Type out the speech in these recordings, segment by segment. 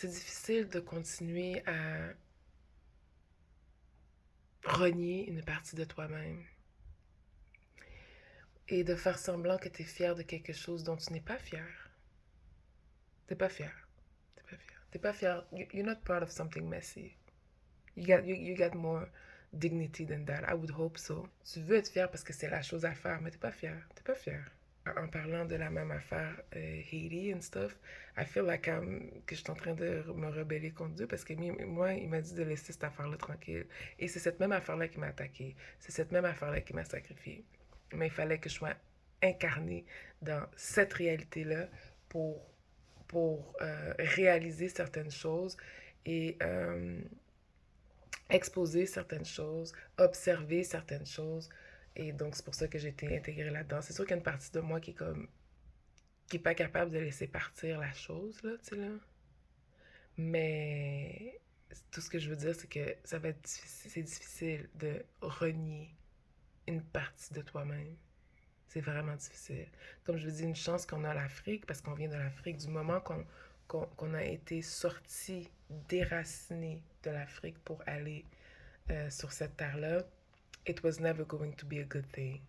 c'est difficile de continuer à renier une partie de toi-même et de faire semblant que tu es fier de quelque chose dont tu n'es pas fier. T'es pas fier. T'es pas fier. T'es pas fier. You're not proud of something messy. You got more dignity than that. I would hope so. Tu veux être fier parce que c'est la chose à faire, mais t'es pas fier. T'es pas fier. En parlant de la même affaire Haiti and stuff, I feel like que je suis en train de me rebeller contre Dieu parce que moi, il m'a dit de laisser cette affaire-là tranquille. Et c'est cette même affaire-là qui m'a attaqué. C'est cette même affaire-là qui m'a sacrifié. Mais il fallait que je sois incarnée dans cette réalité-là pour, pour réaliser certaines choses et exposer certaines choses, observer certaines choses. Et donc, c'est pour ça que j'ai été intégrée là-dedans. C'est sûr qu'il y a une partie de moi qui est comme, qui est pas capable de laisser partir la chose, là, tu sais, là. Mais tout ce que je veux dire, c'est que ça va être difficile, c'est difficile de renier une partie de toi-même. C'est vraiment difficile. Comme je vous dis, une chance qu'on a l'Afrique, parce qu'on vient de l'Afrique, du moment qu'on a été sorti, déraciné de l'Afrique pour aller sur cette terre-là, it was never going to be a good thing.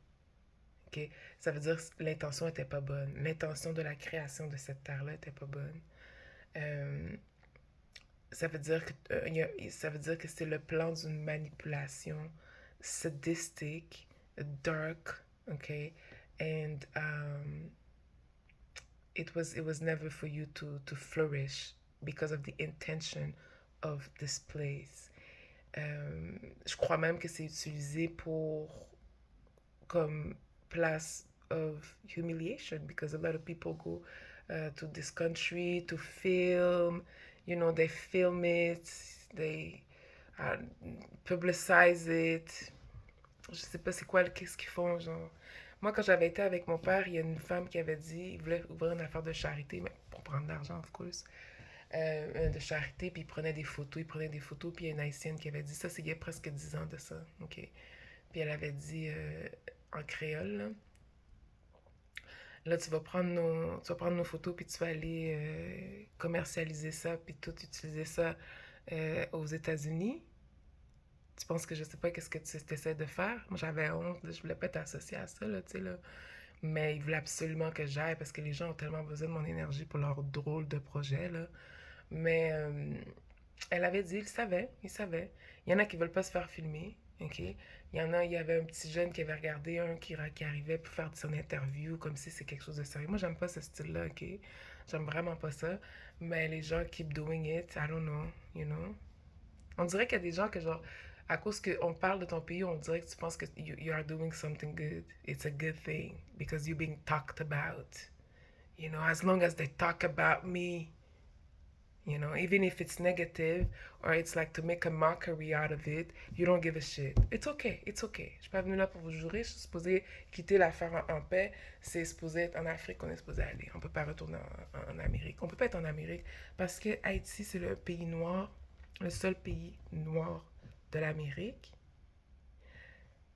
Okay? Ça veut dire que l'intention n'était pas bonne. L'intention de la création de cette terre-là n'était pas bonne. Euh, ça veut dire que c'est le plan d'une manipulation sadistic, dark, okay? And it was never for you to flourish because of the intention of this place. Je crois même que c'est utilisé pour comme place of humiliation because a lot of people go to this country to film. You know, they film it, they uh, publicize it. Je sais pas c'est quoi, qu'est-ce qu'ils font, genre. Moi, quand j'avais été avec mon père, il y a une femme qui avait dit, il voulait ouvrir une affaire de charité, mais pour prendre de l'argent, of course, de charité, puis il prenait des photos, puis il y a une haïtienne qui avait dit, ça, c'est il y a presque 10 ans de ça, ok. Puis elle avait dit en créole, là, tu vas prendre nos photos, puis tu vas aller commercialiser ça, puis tout utiliser ça aux États-Unis. Tu penses que je sais pas qu'est-ce que tu essaies de faire? Moi, j'avais honte, je voulais pas être associée à ça, là, tu sais, là. Mais ils voulaient absolument que j'aille parce que les gens ont tellement besoin de mon énergie pour leur drôle de projet, là. Mais elle avait dit, il savait. Il y en a qui veulent pas se faire filmer, ok? Il y avait un petit jeune qui avait regardé un qui arrivait pour faire son interview comme si c'est quelque chose de sérieux. Moi, j'aime pas ce style-là, ok? J'aime vraiment pas ça. Mais les gens keep doing it, I don't know, you know? On dirait qu'il y a des gens que, genre, à cause qu'on parle de ton pays, on dirait que tu penses que you are doing something good. It's a good thing because you're being talked about. You know, as long as they talk about me, you know, even if it's negative or it's like to make a mockery out of it, you don't give a shit. It's okay, it's okay. Je suis pas venue là pour vous jurer, je suis supposée quitter l'affaire en paix. C'est supposé être en Afrique qu'on est supposé aller. On peut pas retourner en Amérique. On peut pas être en Amérique parce que Haïti, c'est le pays noir, le seul pays noir de l'Amérique.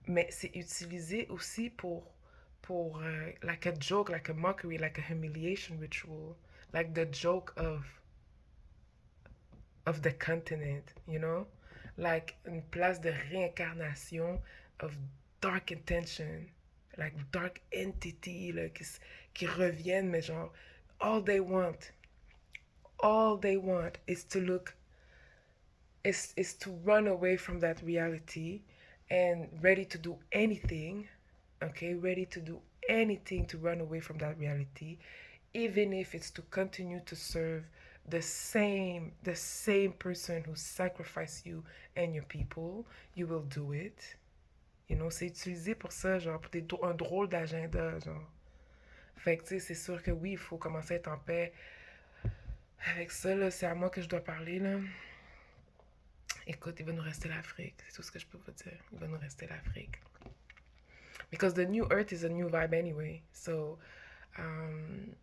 Mais c'est utilisé aussi pour like a joke, like a mockery, like a humiliation ritual, like the joke of the continent, you know? Like une place de réincarnation of dark intention, like dark entity, là, qui reviennent, mais genre, all they want, all they want is to look, is to run away from that reality and ready to do anything, okay? Ready to do anything to run away from that reality, even if it's to continue to serve the same person who sacrificed you and your people. You will do it. You know, c'est utilisé pour ça, genre, pour un drôle d'agenda, genre. Fait que, tu sais, c'est sûr que oui, il faut commencer à être en paix avec ça, là. C'est à moi que je dois parler, là. Écoute, il va nous rester l'Afrique. C'est tout ce que je peux vous dire. Il va nous rester l'Afrique. Because the new earth is a new vibe anyway. So, um,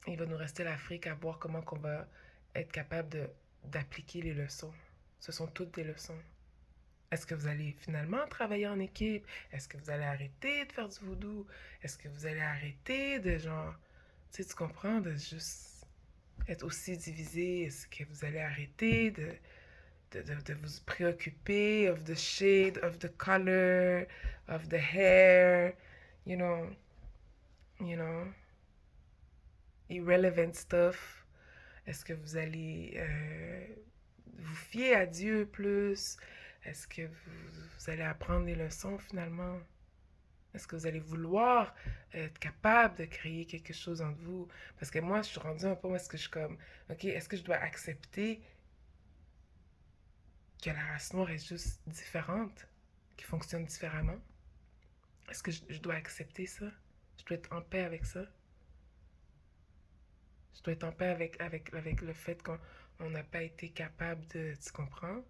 il va nous rester l'Afrique à voir comment qu'on va être capable d'appliquer les leçons. Ce sont toutes des leçons. Est-ce que vous allez finalement travailler en équipe? Est-ce que vous allez arrêter de faire du voodoo? Est-ce que vous allez arrêter de genre, tu sais, tu comprends, de juste être aussi divisé? Est-ce que vous allez arrêter de vous préoccuper of the shade, of the color, of the hair, you know, you know, irrelevant stuff? Est-ce que vous allez vous fier à Dieu plus? Est-ce que vous allez apprendre des leçons finalement? Est-ce que vous allez vouloir être capable de créer quelque chose en vous? Parce que moi, je suis rendue à un point où est-ce que je suis comme, OK, est-ce que je dois accepter que la race noire est juste différente, qui fonctionne différemment? Est-ce que je dois accepter ça? Je dois être en paix avec ça? Je dois être en paix avec le fait qu'on n'a pas été capable de... Tu comprends?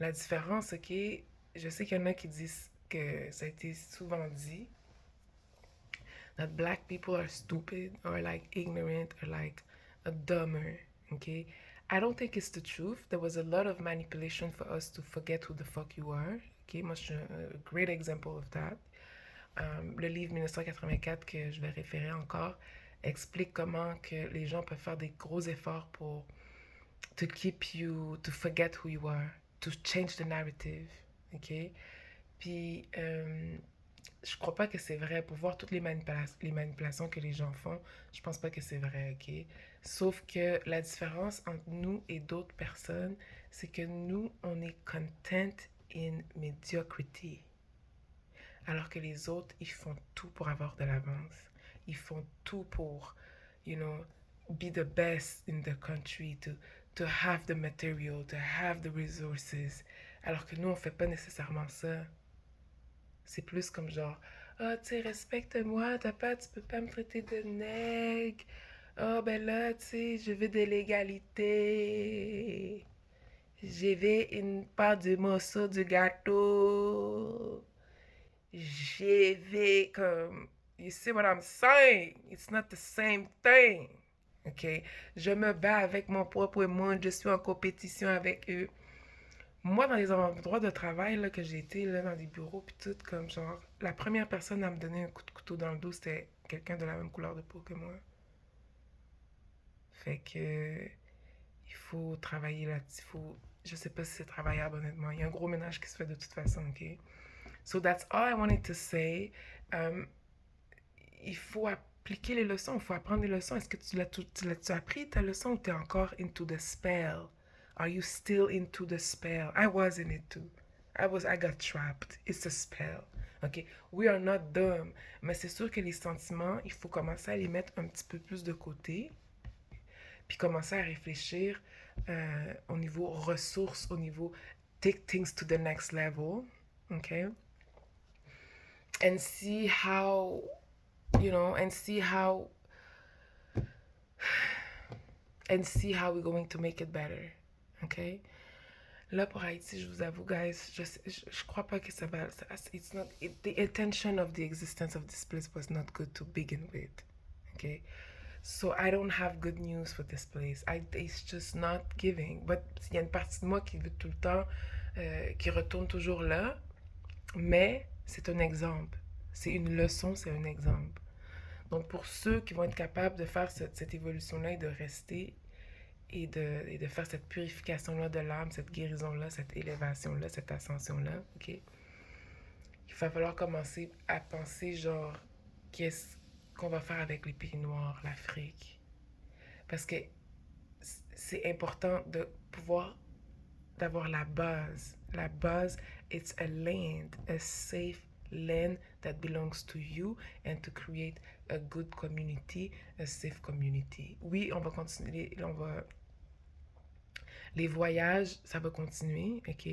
La différence, OK, je sais qu'il y en a qui disent que ça a été souvent dit, that black people are stupid or like ignorant or like a dumber, okay? I don't think it's the truth. There was a lot of manipulation for us to forget who the fuck you are. Okay, moi je suis a great example of that. Le livre 1984 que je vais référer encore explique comment que les gens peuvent faire des gros efforts pour to keep you, to forget who you are, to change the narrative, ok? Puis je crois pas que c'est vrai. Pour voir toutes les manipulations que les gens font, je pense pas que c'est vrai, ok? Sauf que la différence entre nous et d'autres personnes, c'est que nous, on est content in mediocrity. Alors que les autres, ils font tout pour avoir de l'avance. Ils font tout pour, you know, be the best in the country, to have the material, to have the resources. Alors que nous, on fait pas nécessairement ça. C'est plus comme genre, ah, tu sais, respecte-moi, tu peux pas me traiter de nègre. Ah, oh, ben là, tu sais, je veux de l'égalité. Je veux une part du morceau du gâteau. Je veux comme, you see what I'm saying? It's not the same thing. OK? Je me bats avec mon propre monde, je suis en compétition avec eux. Moi, dans les endroits de travail là, que j'ai été, là, dans des bureaux, puis tout, comme genre, la première personne à me donner un coup de couteau dans le dos, c'était quelqu'un de la même couleur de peau que moi. Fait que, il faut travailler là-dessus. Je sais pas si c'est travaillable, honnêtement. Il y a un gros ménage qui se fait de toute façon, OK? So that's all I wanted to say. Il faut appliquer les leçons, il faut apprendre les leçons. Est-ce que tu l'as appris ta leçon ou tu es encore into the spell? Are you still into the spell? I was in it too. I got trapped. It's a spell. OK? We are not dumb. Mais c'est sûr que les sentiments, il faut commencer à les mettre un petit peu plus de côté. Puis commencer à réfléchir au niveau ressources, au niveau take things to the next level. OK? And see how, and see how we're going to make it better. OK? Là, pour Haïti, je vous avoue, guys, je crois pas que ça va... It's not... the intention of the existence of this place was not good to begin with. OK? So I don't have good news for this place. It's just not giving. But il y a une partie de moi qui veut tout le temps... qui retourne toujours là. Mais c'est un exemple. C'est une leçon, c'est un exemple. Donc, pour ceux qui vont être capables de faire cette évolution-là et de rester et de faire cette purification-là de l'âme, cette guérison-là, cette élévation-là, cette ascension-là, OK? Il va falloir commencer à penser, genre, qu'est-ce qu'on va faire avec les pays noirs, l'Afrique? Parce que c'est important de pouvoir, d'avoir la base. La base, it's a land, a safe land that belongs to you and to create a good community, a safe community. Oui, on va continuer, les voyages, ça va continuer, ok?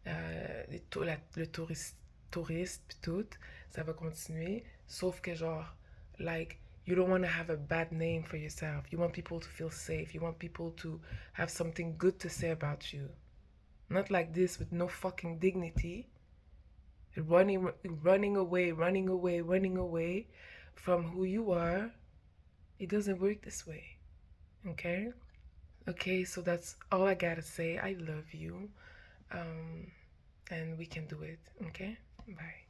Le touriste, puis tout, ça va continuer. Sauf que genre, like, you don't want to have a bad name for yourself. You want people to feel safe. You want people to have something good to say about you. Not like this with no fucking dignity. Running away from who you are. It doesn't work this way. Okay? Okay, so that's all I gotta say. I love you. And we can do it. Okay? Bye.